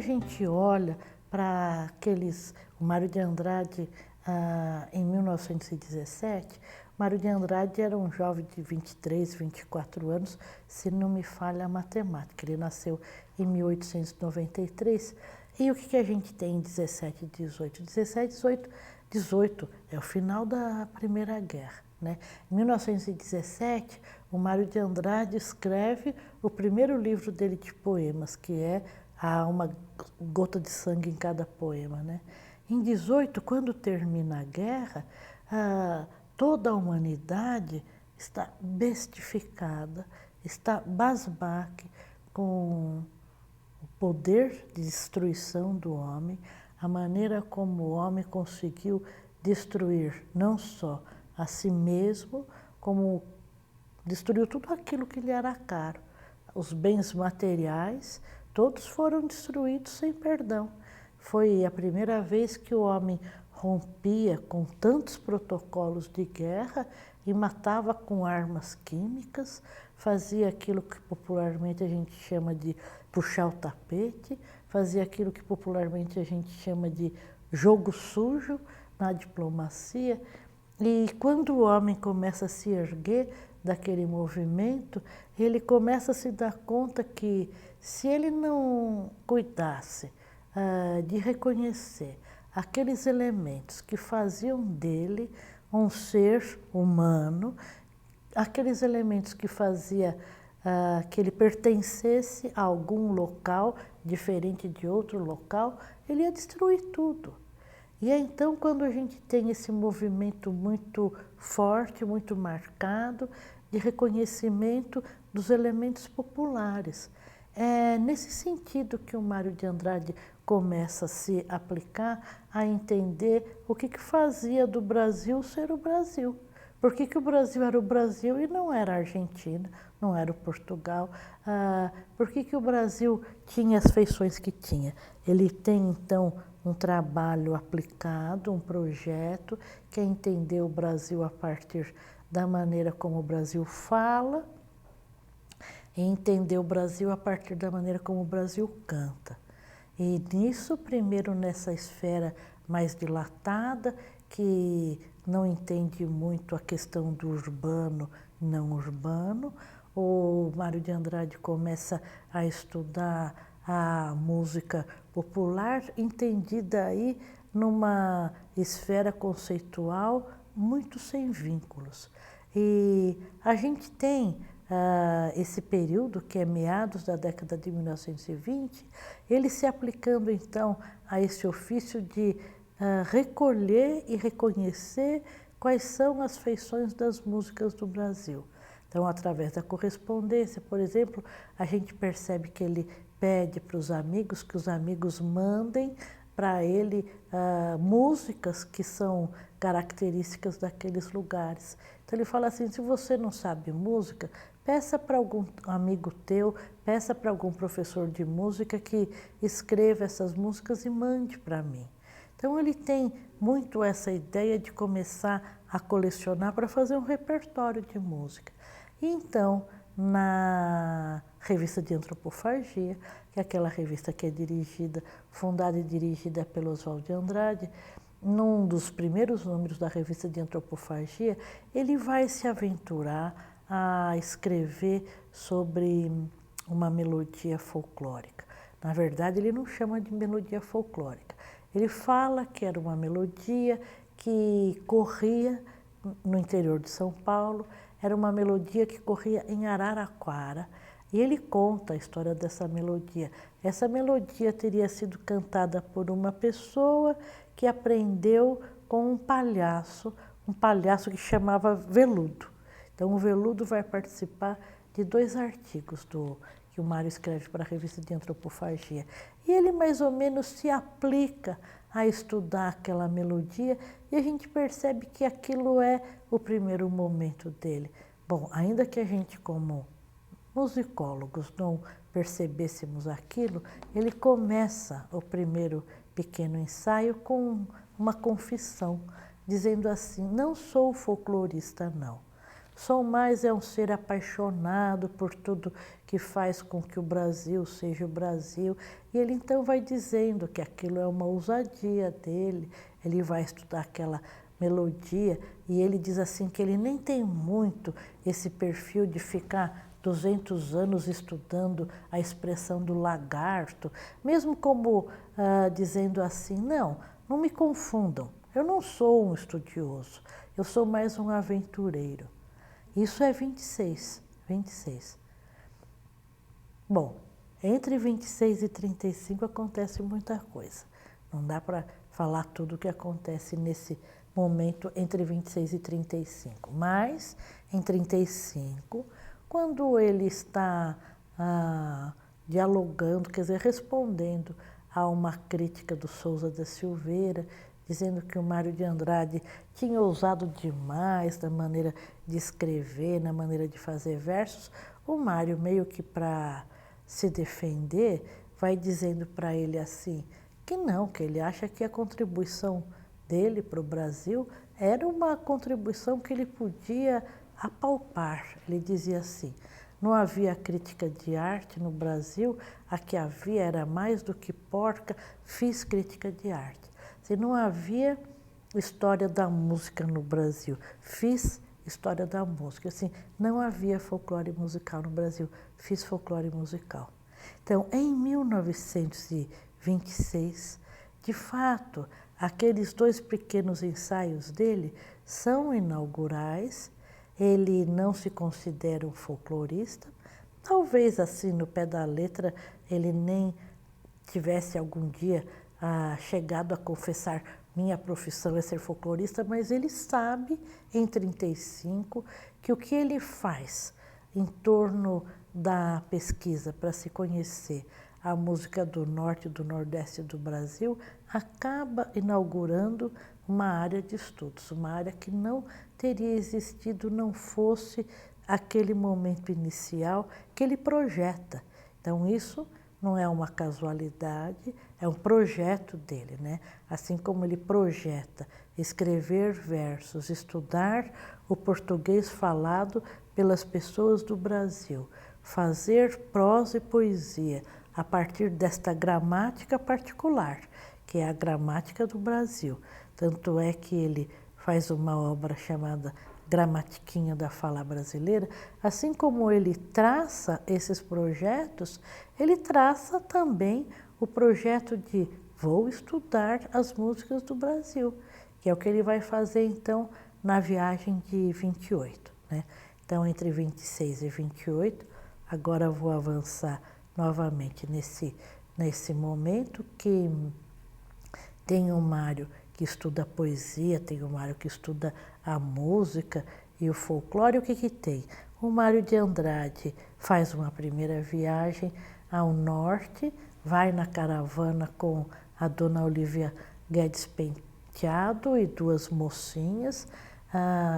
gente olha para o Mário de Andrade em 1917, Mário de Andrade era um jovem de 23, 24 anos, se não me falha a matemática. Ele nasceu em 1893. E o que a gente tem em 17 e 18? 17 e 18, 18 é o final da Primeira Guerra, né? Em 1917, o Mário de Andrade escreve o primeiro livro dele de poemas, que é Há uma gota de sangue em cada poema, né? Em 18, quando termina a guerra, toda a humanidade está bestificada, está basbaque com o poder de destruição do homem, a maneira como o homem conseguiu destruir não só a si mesmo, como destruiu tudo aquilo que lhe era caro. Os bens materiais, todos foram destruídos sem perdão. Foi a primeira vez que o homem rompia com tantos protocolos de guerra e matava com armas químicas, fazia aquilo que popularmente a gente chama de puxar o tapete, fazia aquilo que popularmente a gente chama de jogo sujo na diplomacia. E quando o homem começa a se erguer daquele movimento, ele começa a se dar conta que se ele não cuidasse de reconhecer aqueles elementos que faziam dele um ser humano, aqueles elementos que faziam que ele pertencesse a algum local diferente de outro local, ele ia destruir tudo. E é então quando a gente tem esse movimento muito forte, muito marcado, de reconhecimento dos elementos populares. É nesse sentido que o Mário de Andrade começa a se aplicar, a entender o que fazia do Brasil ser o Brasil. Por que o Brasil era o Brasil e não era a Argentina, não era o Portugal? Por que o Brasil tinha as feições que tinha? Ele tem, então, um trabalho aplicado, um projeto, que é entender o Brasil a partir da maneira como o Brasil fala, e entender o Brasil a partir da maneira como o Brasil canta. E nisso, primeiro nessa esfera mais dilatada, que não entende muito a questão do urbano e não urbano, o Mário de Andrade começa a estudar a música popular, entendida aí numa esfera conceitual muito sem vínculos. E a gente tem esse período, que é meados da década de 1920, ele se aplicando então a esse ofício de recolher e reconhecer quais são as feições das músicas do Brasil. Então, através da correspondência, por exemplo, a gente percebe que ele pede para os amigos que os amigos mandem para ele músicas que são características daqueles lugares. Então ele fala assim, se você não sabe música, peça para algum amigo teu, peça para algum professor de música que escreva essas músicas e mande para mim. Então ele tem muito essa ideia de começar a colecionar para fazer um repertório de música. E então, na revista de Antropofagia, que é aquela revista que é fundada e dirigida pelo Oswald de Andrade, num dos primeiros números da revista de Antropofagia, ele vai se aventurar a escrever sobre uma melodia folclórica. Na verdade, ele não chama de melodia folclórica. Ele fala que era uma melodia que corria no interior de São Paulo, era uma melodia que corria em Araraquara, e ele conta a história dessa melodia. Essa melodia teria sido cantada por uma pessoa que aprendeu com um palhaço que chamava Veludo. Então o Veludo vai participar de 2 artigos que o Mário escreve para a revista de Antropofagia. E ele mais ou menos se aplica a estudar aquela melodia e a gente percebe que aquilo é o primeiro momento dele. Bom, ainda que a gente como musicólogos não percebêssemos aquilo, ele começa o primeiro pequeno ensaio com uma confissão, dizendo assim, não sou folclorista não, Sou mais é um ser apaixonado por tudo que faz com que o Brasil seja o Brasil. E ele então vai dizendo que aquilo é uma ousadia dele, ele vai estudar aquela melodia e ele diz assim que ele nem tem muito esse perfil de ficar 200 anos estudando a expressão do lagarto, mesmo como dizendo assim, não me confundam, eu não sou um estudioso, eu sou mais um aventureiro. Isso é 26. Bom, entre 26 e 35 acontece muita coisa. Não dá para falar tudo o que acontece nesse momento entre 26 e 35. Mas, em 35, quando ele está dialogando, quer dizer, respondendo a uma crítica do Souza da Silveira, dizendo que o Mário de Andrade tinha ousado demais na maneira de escrever, na maneira de fazer versos, o Mário, meio que para se defender, vai dizendo para ele assim, que não, que ele acha que a contribuição dele para o Brasil era uma contribuição que ele podia apalpar. Ele dizia assim, não havia crítica de arte no Brasil, a que havia era mais do que porca, fiz crítica de arte. Se não havia história da música no Brasil, fiz história da música. Assim, não havia folclore musical no Brasil, fiz folclore musical. Então, em 1926, de fato, aqueles 2 pequenos ensaios dele são inaugurais. Ele não se considera um folclorista. Talvez assim, no pé da letra, ele nem tivesse algum dia chegado a confessar minha profissão é ser folclorista, mas ele sabe, em 35, que o que ele faz em torno da pesquisa para se conhecer a música do norte e do nordeste do Brasil acaba inaugurando uma área de estudos, uma área que não teria existido não fosse aquele momento inicial que ele projeta. Então isso não é uma casualidade, é um projeto dele, né? Assim como ele projeta escrever versos, estudar o português falado pelas pessoas do Brasil, fazer prosa e poesia a partir desta gramática particular, que é a gramática do Brasil. Tanto é que ele faz uma obra chamada Gramatiquinha da Fala Brasileira, assim como ele traça esses projetos, ele traça também o projeto de vou estudar as músicas do Brasil, que é o que ele vai fazer então na viagem de 28, né? Então, entre 26 e 28, agora vou avançar novamente nesse momento que tem o Mário que estuda a poesia, tem o Mário que estuda a música e o folclore. O que tem? O Mário de Andrade faz uma primeira viagem ao norte, vai na caravana com a dona Olívia Guedes Penteado e 2 mocinhas.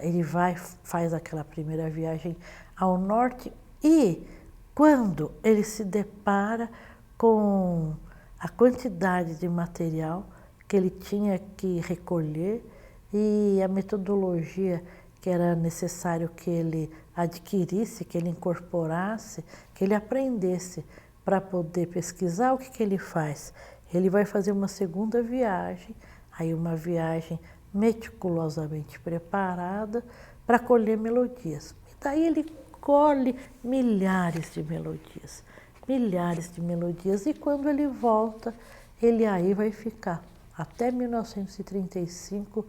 Ele faz aquela primeira viagem ao norte e quando ele se depara com a quantidade de material que ele tinha que recolher e a metodologia que era necessário que ele adquirisse, que ele incorporasse, que ele aprendesse para poder pesquisar, o que ele faz? Ele vai fazer uma segunda viagem, aí uma viagem meticulosamente preparada para colher melodias. E daí ele colhe milhares de melodias, e quando ele volta, ele aí vai ficar até 1935,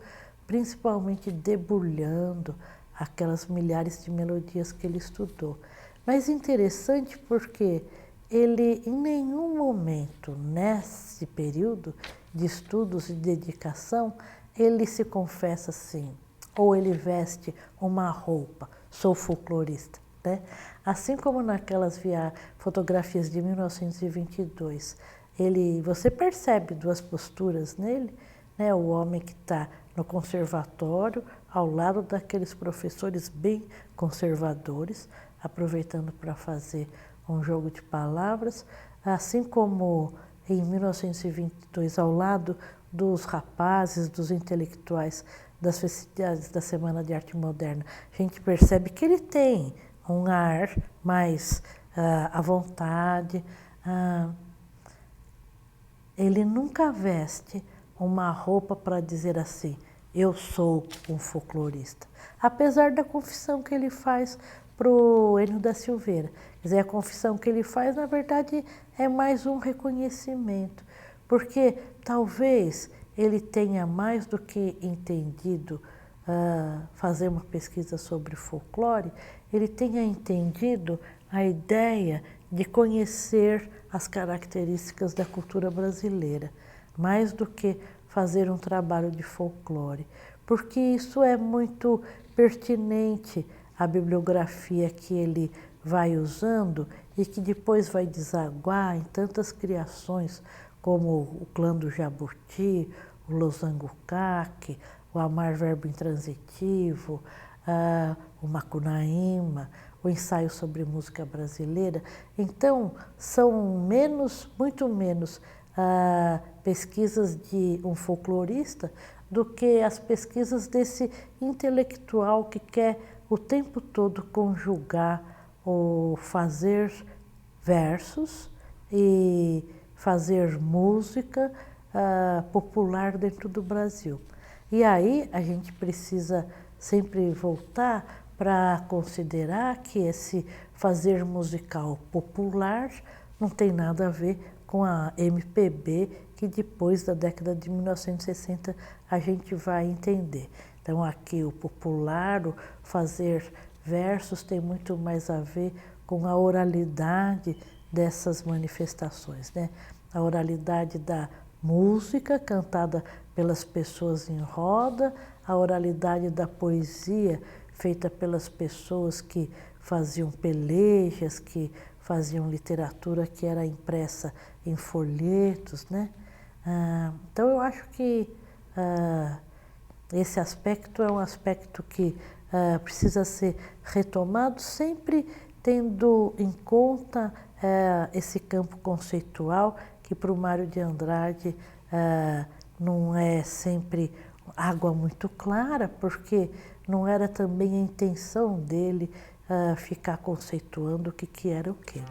principalmente debulhando aquelas milhares de melodias que ele estudou. Mas interessante porque ele em nenhum momento nesse período de estudos e dedicação, ele se confessa assim, ou ele veste uma roupa, sou folclorista, né? Assim como naquelas fotografias de 1922, você percebe 2 posturas nele, né? O homem que está no conservatório, ao lado daqueles professores bem conservadores, aproveitando para fazer um jogo de palavras, assim como em 1922, ao lado dos rapazes, dos intelectuais das festividades da Semana de Arte Moderna, a gente percebe que ele tem um ar mais à vontade. Ele nunca veste uma roupa para dizer assim, eu sou um folclorista. Apesar da confissão que ele faz para o Enio da Silveira. Quer dizer, a confissão que ele faz, na verdade, é mais um reconhecimento. Porque talvez ele tenha mais do que entendido fazer uma pesquisa sobre folclore, ele tenha entendido a ideia de conhecer as características da cultura brasileira, mais do que fazer um trabalho de folclore, porque isso é muito pertinente à bibliografia que ele vai usando e que depois vai desaguar em tantas criações como o Clã do Jabuti, o Losango-Caque, o Amar Verbo Intransitivo, o Macunaíma, o ensaio sobre música brasileira. Então, são muito menos pesquisas de um folclorista do que as pesquisas desse intelectual que quer o tempo todo conjugar ou fazer versos e fazer música popular dentro do Brasil. E aí a gente precisa sempre voltar para considerar que esse fazer musical popular não tem nada a ver com a MPB, que depois da década de 1960 a gente vai entender. Então aqui o popular, o fazer versos tem muito mais a ver com a oralidade dessas manifestações, né? A oralidade da música cantada pelas pessoas em roda, a oralidade da poesia feita pelas pessoas que faziam pelejas, que faziam literatura que era impressa em folhetos, né? Então eu acho que esse aspecto é um aspecto que precisa ser retomado, sempre tendo em conta esse campo conceitual que para o Mário de Andrade não é sempre água muito clara, porque não era também a intenção dele ficar conceituando o que era o quê.